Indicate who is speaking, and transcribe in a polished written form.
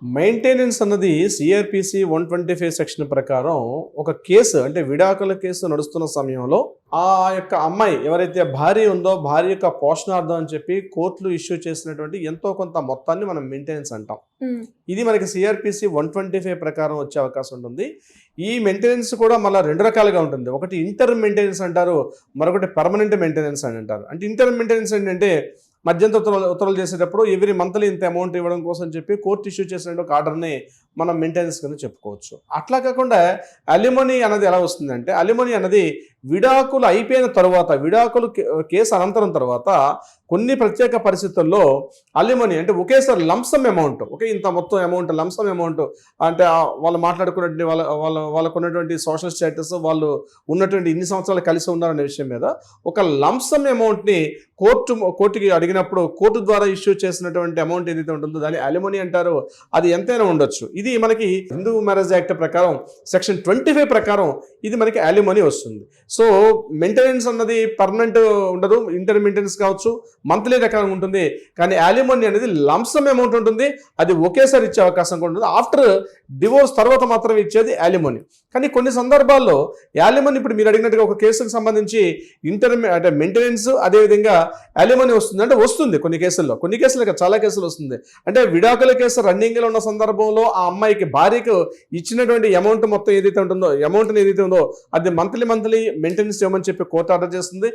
Speaker 1: Maintenance అన్నది CrPC 125 section ప్రకారం ఒక కేసు అంటే విడాకుల కేసు నడుస్తున్న సమయంలో ఆ యొక్క అమ్మాయి ఎవరైతే భార్య ఉందో భార్య యొక్క పోషణార్థం అని చెప్పి కోర్టులు ఇష్యూ చేసినటువంటి ఎంతో కొంత మొత్తాన్ని మనం మెయింటెనెన్స్ అంటాం. ఇది మనకి సిఆర్పిసి 125 ప్రకారం వచ్చే అవకాశం ఉంటుంది. ఈ మెయింటెనెన్స్ కూడా మళ్ళీ రెండు రకాలుగా ఉంటుంది. ఒకటి ఇంటర్ మెయింటెనెన్స్ అంటారు, మరొకటి పర్మనెంట్ మెయింటెనెన్స్ అని అంటారు. అంటే ఇంటర్ మెయింటెనెన్స్ ఏంటంటే మధ్యంతర ఉత్తర్వులు చేసేటప్పుడు ఎవ్రీ మంత్లీ ఇంత అమౌంట్ ఇవ్వడం కోసం చెప్పి కోర్టు ఇష్యూ చేసిన ఒక ఆర్డర్ని మనం మెయింటెనెన్స్ కింద చెప్పుకోవచ్చు. అట్లా కాకుండా అలిమనీ అనేది ఎలా వస్తుందంటే, అలిమనీ అనేది విడాకులు అయిపోయిన తర్వాత, విడాకులు కేసు అనంతరం తర్వాత కొన్ని ప్రత్యేక పరిస్థితుల్లో అలిమనీ అంటే ఒకేసారి లంసమ్ అమౌంట్, ఒకే ఇంత మొత్తం అమౌంట్ లంసమ్ అమౌంట్ అంటే వాళ్ళు మాట్లాడుకున్నటువంటి వాళ్ళకు ఉన్నటువంటి సోషల్ స్టేటస్, వాళ్ళు ఉన్నటువంటి ఇన్ని సంవత్సరాలు కలిసి ఉన్నారనే విషయం మీద ఒక లంసమ్ అమౌంట్ని కోర్టుకి అడిగినప్పుడు కోర్టు ద్వారా ఇష్యూ చేసినటువంటి అమౌంట్ ఏదైతే ఉంటుందో దాన్ని అలిమనీ అంటారు. అది ఎంతైనా ఉండొచ్చు. ఇది మనకి హిందూ మ్యారేజ్ యాక్ట్ ప్రకారం సెక్షన్ 25 ప్రకారం ఇది మనకి అలిమనీ వస్తుంది. సో మెయింటెనెన్స్ అన్నది పర్మనెంట్ ఉండదు, ఇంటర్ మెయింటెనెన్స్ కావచ్చు, మంత్లీ రకంగా ఉంటుంది. కానీ అలిమనీ అనేది లంసమ్ అమౌంట్ ఉంటుంది, అది ఒకేసారి ఇచ్చే అవకాశం కూడా ఉంటుంది. ఆఫ్టర్ డివోర్స్ తర్వాత మాత్రం ఇచ్చేది అలిమనీ. కానీ కొన్ని సందర్భాల్లో అలిమనీ ఇప్పుడు మీరు అడిగినట్టుగా ఒక కేసుకు సంబంధించి అంటే మెయింటెనెన్స్ అదేవిధంగా అలిమనీ వస్తుంది అంటే వస్తుంది కొన్ని కేసుల్లో చాలా కేసులు వస్తుంది. అంటే విడాకుల కేసు రన్నింగ్లో ఉన్న సందర్భంలో ఆ అమ్మాయికి భార్యకు ఇచ్చినటువంటి అమౌంట్ మొత్తం ఏదైతే ఉంటుందో, అమౌంట్ ఏదైతే ఉందో అది మంత్లీ మెయింటెనెన్స్ ఇవ్వమని చెప్పి కోర్టు ఆర్డర్ చేస్తుంది.